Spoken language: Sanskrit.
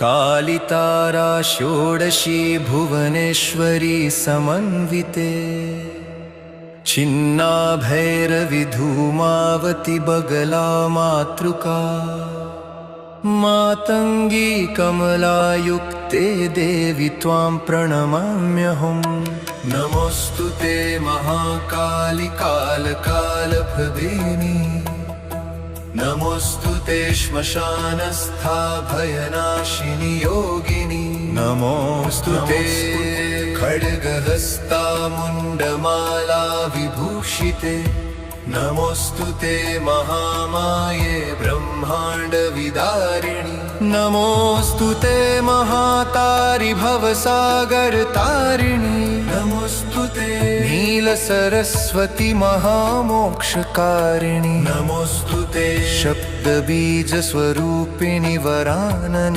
कालितारा षोडशी भुवनेश्वरी समन्विते छिन्नाभैरवी धूमावती बगला मातृका मातंगी कमलायुक्ते देवी त्वां प्रणमाम्यहम्। नमोस्तुते महाकाली कालकालप्रदेनी नमोस्तुते श्मशानस्था भयनाशिनी योगिनी नमोस्तुते खड्गहस्ता मुण्डमाला विभूषिते नमोस्तुते महामाये ब्रह्मांड विदारिणी नमोस्तुते महातारि भवसागर तारिणी नमोस्तुते नीलसरस्वती महामोक्षकारिणी नमोस्तुते शब्दबीज स्वरूपिणी वरानने